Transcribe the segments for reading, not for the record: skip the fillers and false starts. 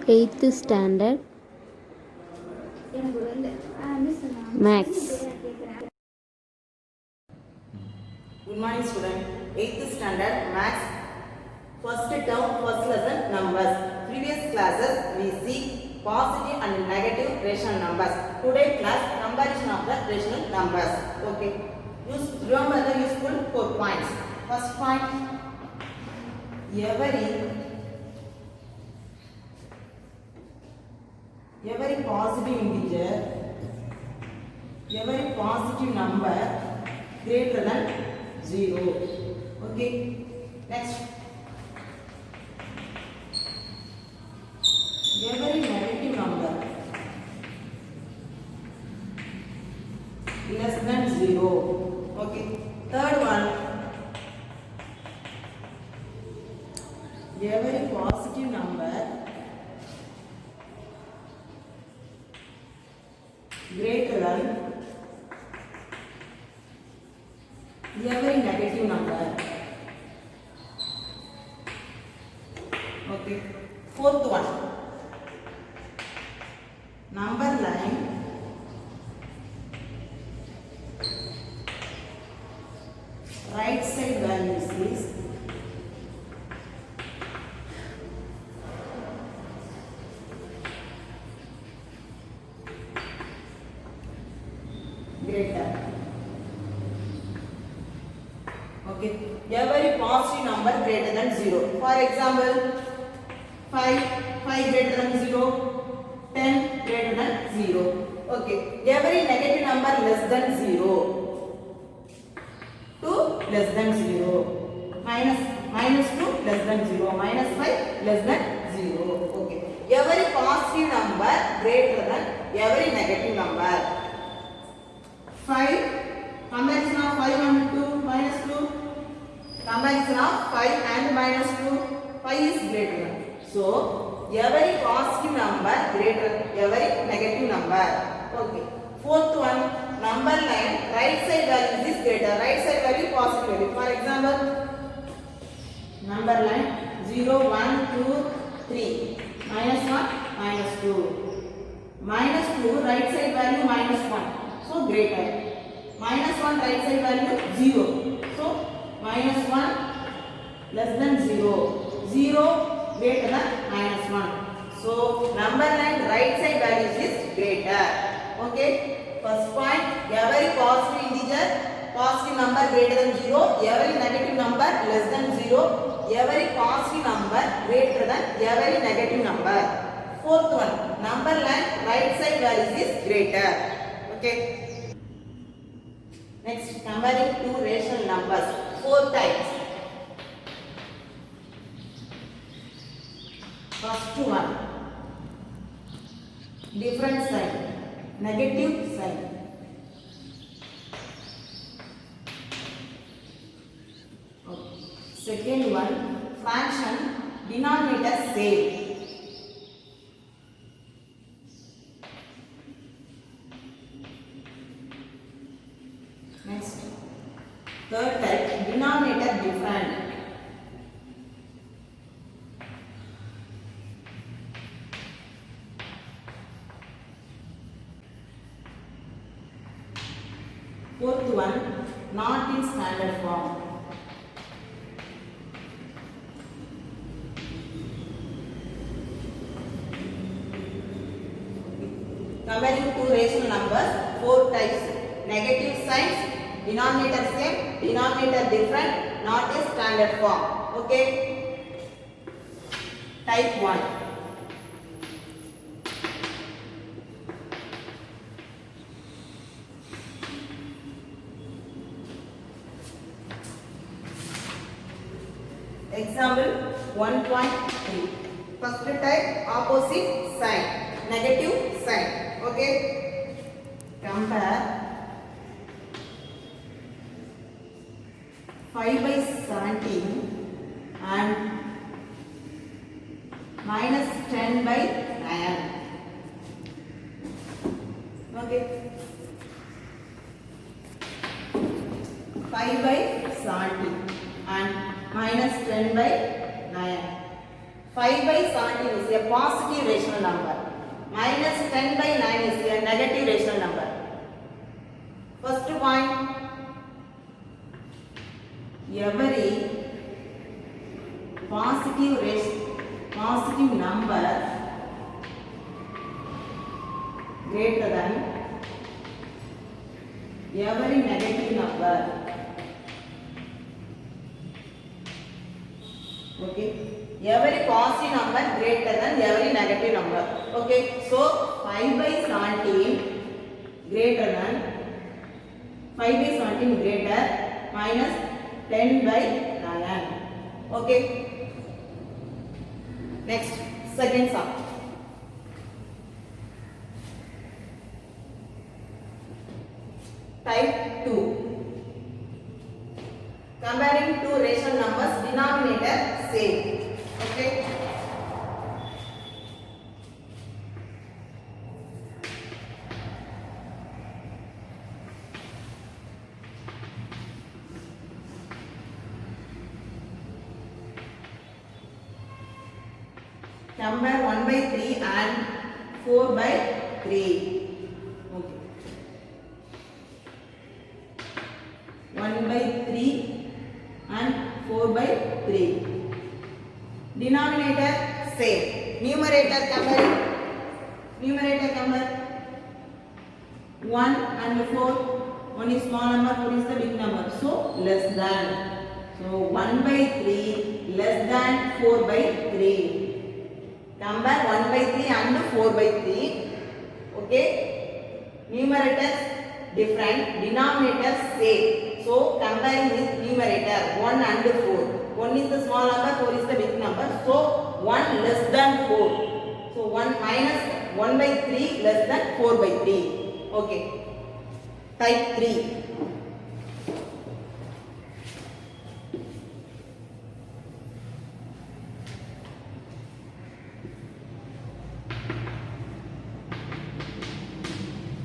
8th standard max. Good morning student. 8th standard max first term first lesson numbers. Previous classes we see positive and negative rational numbers. Today class comparison of the rational numbers. Okay. Remember the useful 4 points. First point, every positive integer, every positive number greater than 0. Okay. Next, every negative number less than 0. Okay. Third one, every positive number greater than every negative number. Okay. Fourth one, number line right side values is greater. Okay. Every positive number greater than 0. For example, 5 greater than 0, 10 greater than 0. Okay. Every negative number less than 0. 2 less than 0. Minus 2 less than 0. Minus 5 less than 0. Okay. Every positive number greater than every negative number. 5, comparison of 5 and 2, minus 2, comparison of 5 and minus 2, 5 is greater than. So, every positive number greater every negative number. Okay. Fourth one, number line right side value is greater, right side value positive value. For example, number line 0, 1, 2, 3, minus 1, minus 2. Minus 2 right side value minus 1. So greater. Minus 1 right side value 0. So minus 1 less than 0. 0 greater than minus 1. So number line right side value is greater. Okay. First point, every positive integer, positive number greater than 0. Every negative number less than 0. Every positive number greater than every negative number. Fourth one, number line right side value is greater. Okay. Next, comparing two rational numbers, 4 types. First one, different sign, negative sign. Okay. Second one, fraction, denominator same. Next, third type, denominator different. Fourth one, not in standard form. Comparing two rational numbers, 4 types, negative signs, denominator same, denominator different, not a standard form. Okay. Type 1. Example 1.3. First type, opposite sign, negative sign. Okay. Compare 5 by 17 and minus 10 by 9. Okay. 5 by 17 and minus 10 by 9. 5 by 17 is a positive rational number. Minus 10 by 9 is a negative rational number. First point, every positive number greater than every negative number. Okay, every positive number greater than every negative number. Okay, so 5 by 17 greater than 5 by 17 greater minus 10 by 9. Okay, next second sum. Type 2. Comparing two rational numbers, denominator same. Okay. Compare 1 by 3 and 4 by 3. Okay. 1 by 3 and 4 by 3. Denominator same. Numerator compare. 1 and 4. 1 is small number, 4 is the big number. So less than. So 1 by 3 less than 4 by 3. Compare 1 by 3 and 4 by 3. Okay. Numerators different. Denominators same. So comparing with numerator 1 and 4. 1 is the small number, 4 is the big number. So 1 less than 4. So 1 minus 1 by 3 less than 4 by 3. Okay. Type 3.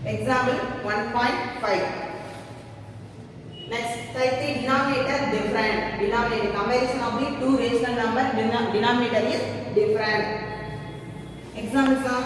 Example 1.5. Next, type 3 denominator different. Denominator comparison of the two rational number denominator is different. Example sum.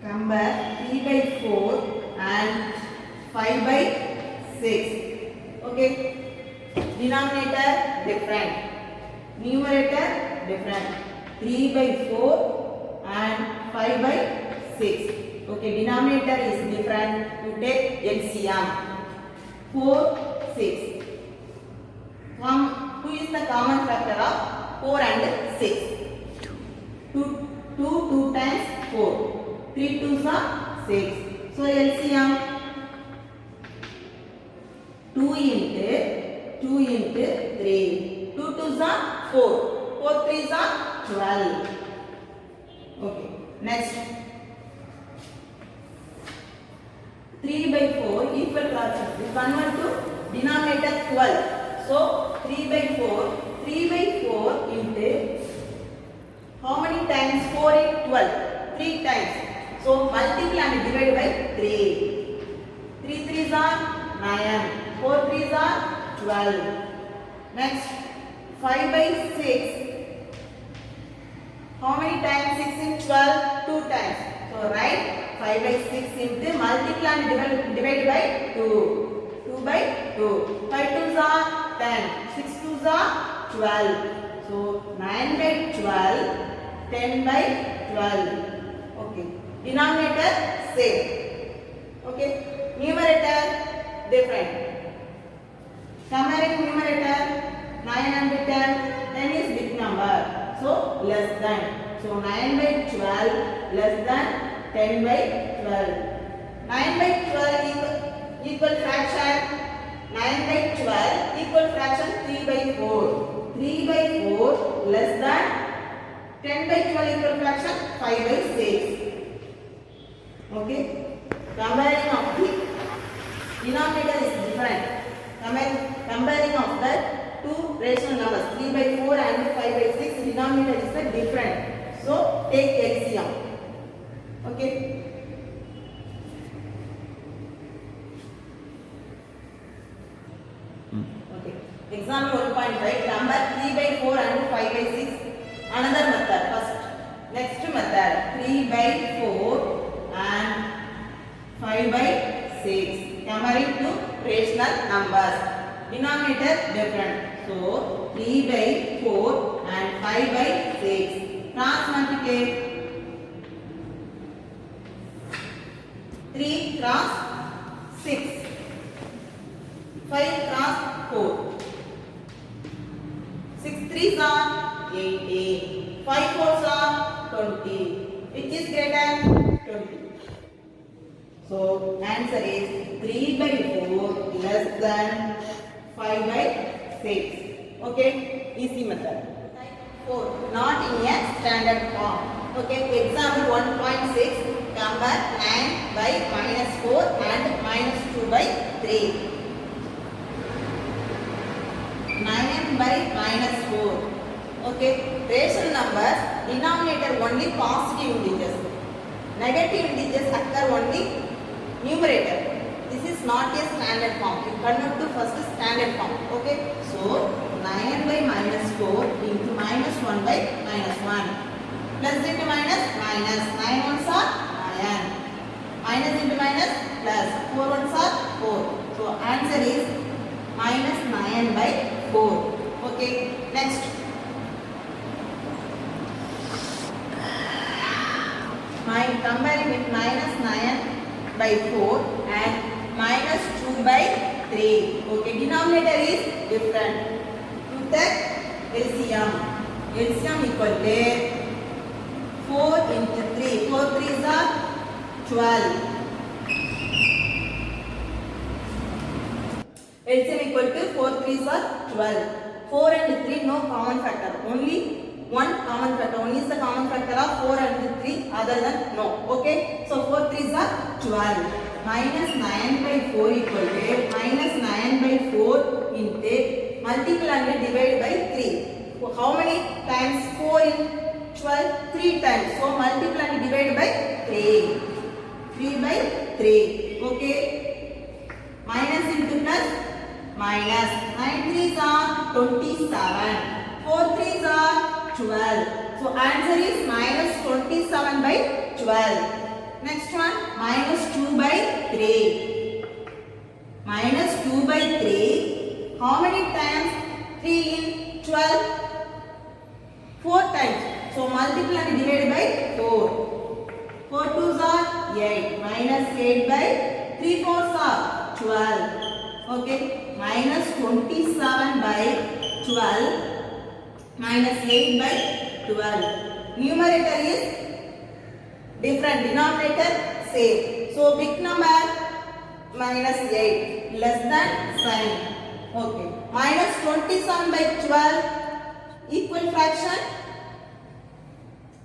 Compare 3 by 4 and 5 by 6. Okay. Denominator different. Numerator different. 3 by 4 and 5 by 6. Okay, denominator is different. You take LCM. 4, 6. Who is the common factor of 4 and 6? 2 times 4. 3 2s are 6. So LCM 2 into 3. 2 2s are 4. 4 3s are 12. Okay, next 3 by 4 equal fraction. We convert to denominator 12. So 3 by 4 into how many times? 4 in 12. 3 times. So multiply and divide by 3. 3 3s are 9. 4 3s are 12. Next 5 by 6. How many times? 6 in 12? 2 times. So write 5 by 6 into multiply and divide by 2. 2 by 2. 5 2s are 10. 6 2s are 12. So 9 by 12. 10 by 12. Okay. Denominator same. Okay. Numerator different. Comparing numerator 9 and 10. 10 is big number. So less than. So 9 by 12 less than 10 by 12. 9 by 12 equal fraction. 9 by 12 equal fraction 3 by 4. 3 by 4 less than 10 by 12 equal fraction 5 by 6. Okay. Comparing of the denominator is different. Comparing of the two rational numbers 3 by 4 and 5 by 6, denominator is the different. So take LCM. Okay. Okay. Example 1.5. Number 3 by 4 and 5 by 6. Another method. First. Next method. 3 by 4 and 5 by 6. Comparing to rational numbers. Denominator different. So 3 by 4 and 5 by 6. Cross multiply. 3 cross 6. 5 cross 4. 6 3s are 18. 5 4s are 20. Which is greater? 20. So answer is 3 by 4 less than 5 by 6. Okay, easy method. 4 not in a standard form. Okay, example 1.6. Compare 9 by minus 4 and minus 2 by 3. 9 by minus 4. Okay, rational numbers, denominator only positive integers. Negative integers occur only numerator. This is not a standard form. You convert to first standard form. Okay, so 9 by minus 4 into minus 1 by minus 1. Plus into minus, minus. 9 ones are 9. Minus into minus, plus. 4 ones are 4. So answer is minus 9 by 4. Okay, next. Comparing with minus 9 by 4 and minus 2 by 3. Okay, denominator is different. To the LCM. LCM equal to 4 into 3. 4 3s are 12. LCM equal to 4 3s are 12. 4 and 3 no common factor. Only one common factor. One is the common factor of 4 and 3. Other than no. Okay. So 4 3s are 12. Minus 9 by 4 equal to minus 9 by 4 into multiply and divide by 3. So how many times 4 in 12? 3 times. So multiply and divide by 3. 3 by 3. Okay. Minus into plus. Minus 9 3s are 27. 4 3s are 12. So answer is minus 27 by 12. Next one, minus 2 by 3. Minus 2 by 3. How many times 3 in 12? 4 times. So multiply and divide by 4. 4 2s are 8. Minus 8 by 3 4s are 12. Okay. Minus 27 by 12. Minus 8 by 12. Numerator is different. Denominator same. So big number minus 8 less than sign. Okay. Minus 27 by 12 equal fraction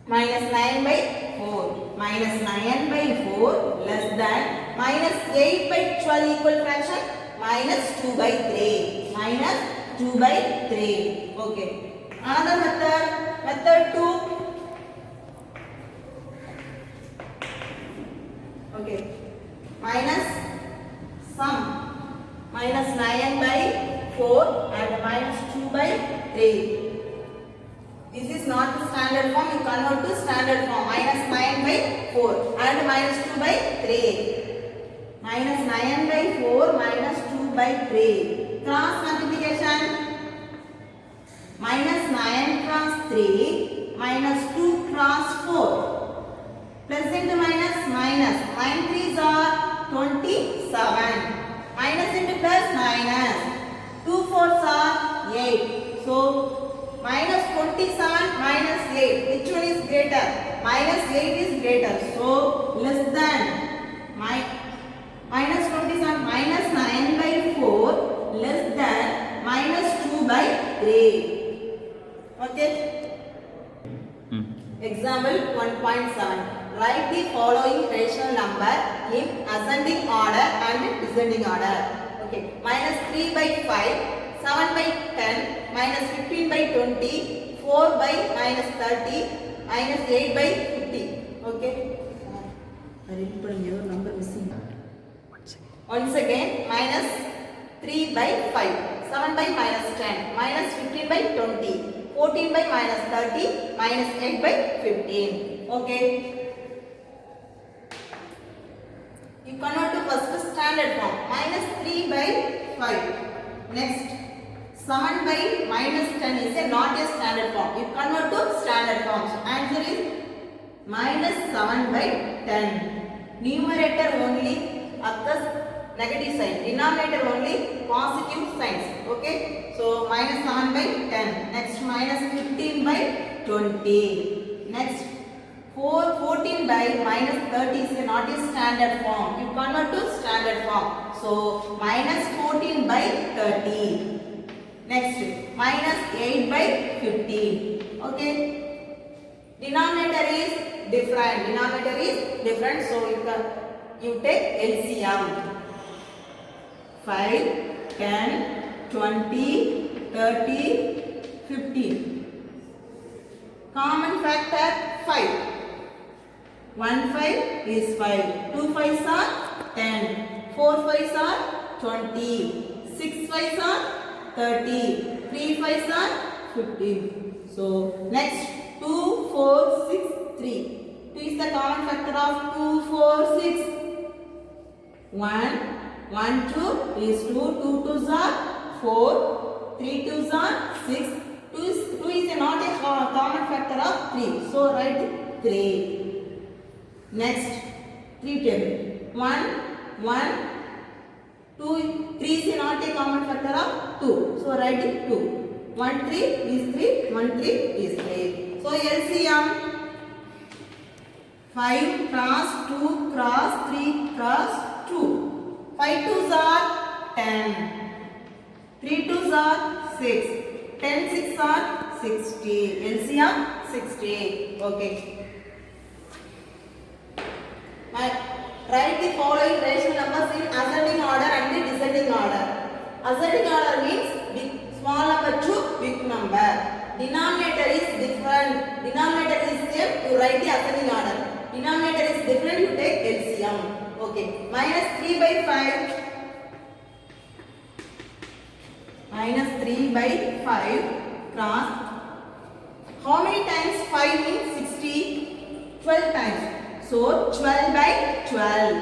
minus 9 by 4. Minus 9 by 4 less than minus 8 by 12 equal fraction minus 2 by 3. Minus 2 by 3. Okay. Another method, method 2. Okay. Minus sum. Minus 9 by 4 and minus 2 by 3. This is not the standard form. You convert to standard form. Minus 9 by 4 and minus 2 by 3. Minus 9 by 4 minus 2 by 3. Cross multiplication. Minus 9 cross 3 minus 2 cross 4. Plus into minus, minus. 9 3s are 27. Minus into plus, minus. 2 4s are 8. So minus 27 minus 8. Which one is greater? Minus 8 is greater. So less than. Minus 27 minus 9 by 4 less than minus 2 by 3. Okay. Example 1.7. Write the following rational number in ascending order and descending order. Okay. Minus 3 by 5, 7 by 10, minus 15 by 20, 4 by minus 30, minus 8 by 50. Okay. Number missing. Once again, minus 3 by 5, 7 by minus 10, minus 15 by 20, 14 by minus 30, minus 8 by 15. Okay. You convert to first standard form. Minus 3 by 5. Next, 7 by minus 10 is not a standard form. You convert to standard form. So answer is minus 7 by 10. Numerator only occurs negative sign. Denominator only positive signs. Okay. So minus 7 by 10. Next, minus 15 by 20. Next, 14 by minus 30 is not a standard form. You convert to standard form. So minus 14 by 30. Next, minus 8 by 15. Okay. Denominator is different. Denominator is different. So you take LCM. 5, 10, 20, 30, 15. Common factor 5. 1 5 is 5. 2 5s are 10. 4 5s are 20. 6 5s are 30. 3 5s are 15. So next 2, 4, 6, 3. 2 is the common factor of 2, 4, 6. 1, 1, 2 is 2. 2 2s are 4. 3 2s are 6. 2 is not a common factor of 3. So write 3. Next, 3 table. 1, 1, 2, 3 is not a common factor of 2. So write it 2. 1, 3 is 3, 1, 3 is 3. So LCM 5 cross 2 cross 3 cross 2. 5 2s are 10. 3 2s are 6. 10 6 are 60. LCM 60. Okay. Write the following rational numbers in ascending order and descending order. Ascending order means small number to big number. Denominator is different. Denominator is same. You write the ascending order. Denominator is different. You take LCM. Okay. Minus 3 by 5. Minus 3 by 5 cross. How many times 5 means 60? 12 times. So 12 by 12.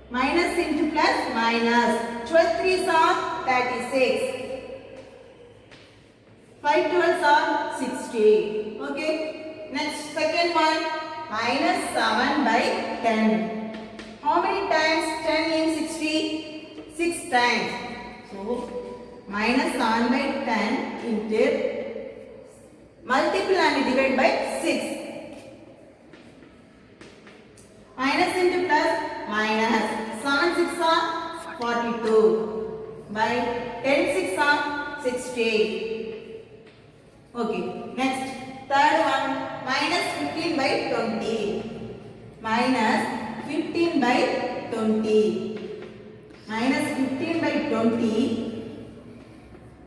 Minus into plus minus. 12 3s are 36. 5 12s are 60. Okay. Next second one. Minus 7 by 10. How many times 10 in 60? 6 times. So minus 7 by 10 into multiply and divide by 6. Minus into plus minus. 7 6 are 42. By 10 6 are 60. Okay. Next. Third one. Minus 15 by 20. Minus 15 by 20. Minus 15 by 20.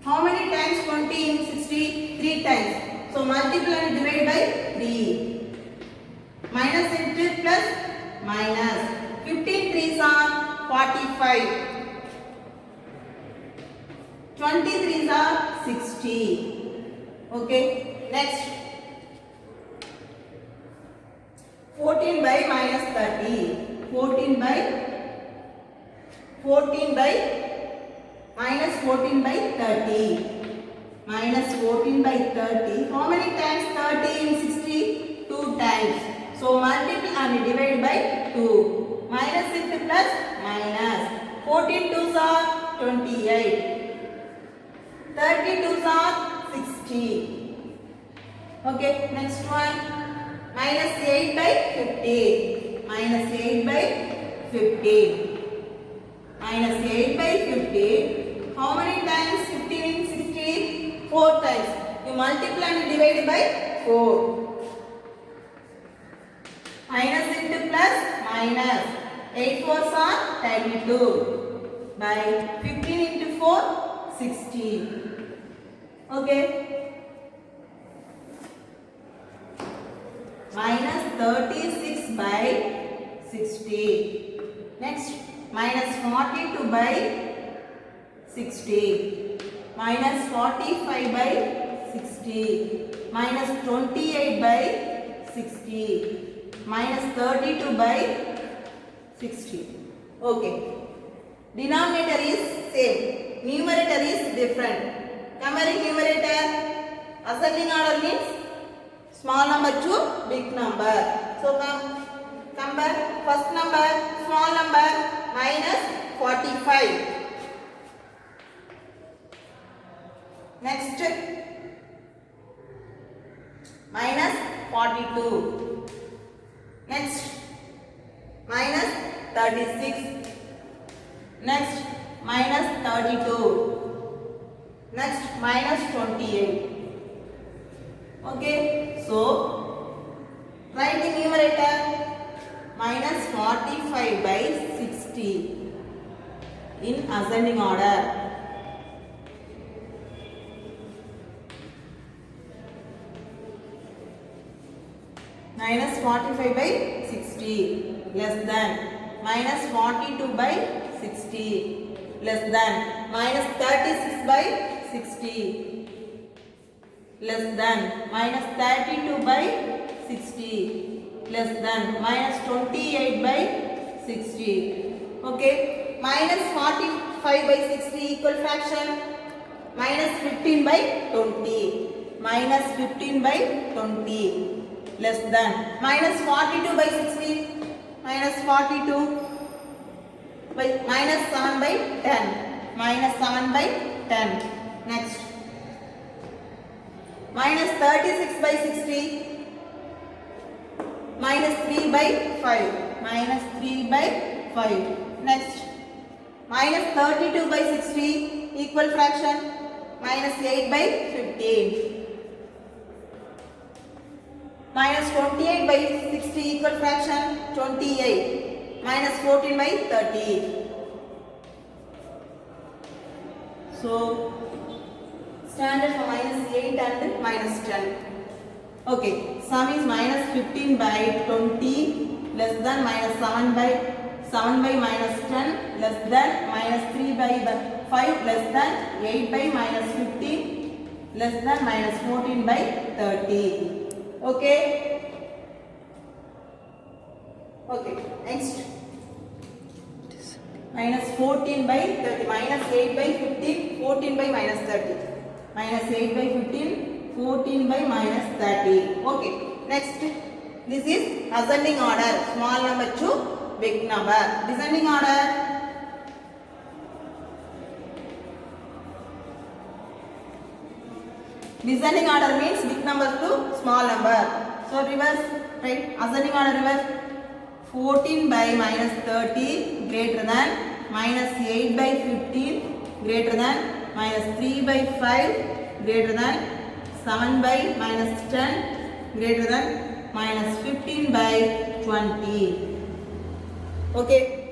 How many times 20 in 60? 3 times. So multiply and divide by 3. Minus into plus minus. 15 3s are 45. 20 3s are 60. Okay. Next. 14 by minus 30. 14 by minus 14 by 30. Minus 14 by 30. How many times 30 in 60? 2 times. So multiply and divide by 2. Minus into plus minus. 14 2s are 28. 30 2s are 60. Okay, next one. Minus 8 by 15. Minus 8 by 15. Minus 8 by 15. How many times 15 in 60? 4 times. You multiply and divide by 4. Minus into plus minus. 8 4s are 32. By 15 into 4, 16. Okay. Minus 36 by 60. Next, minus 42 by 60. Minus 45 by 60. Minus 28 by 60. Minus 32 by 60. Okay. Denominator is same. Numerator is different. Comparing numerator, ascending order means small number to big number. So compare first number, small number minus 45. Next minus 42. Next minus 36. Next minus 32. Next minus 28. Okay, so write the numerator minus 45 by 60 in ascending order. Minus 45 by 60 less than minus 42 by 60 less than minus 36 by 60 less than minus 32 by 60 less than minus 28 by 60. Okay, minus 45 by 60 equal fraction minus 15 by 20 minus 15 by 20 less than minus 42 by 60 minus 42 by minus 7 by 10 minus 7 by 10. Next minus 36 by 60 minus 3 by 5 minus 3 by 5. Next minus 32 by 60 equal fraction minus 8 by 15 minus 28 by 60 equal fraction 28 minus 14 by 30. So standard for minus 8 and minus 10. Okay, sum is minus 15 by 20 less than minus 7 by minus 10 less than minus 3 by 5 less than 8 by minus 15 less than minus 14 by 30. Okay. Okay, next minus 14 by 30 minus 8 by 15 14 by minus 30 minus 8 by 15 14 by minus 30. Okay, next this is ascending order, small number to big number. Descending order, descending order means big number to small number. So reverse, right? Ascending order reverse. 14 by minus 30 greater than minus 8 by 15 greater than minus 3 by 5 greater than 7 by minus 10 greater than minus 15 by 20. Okay.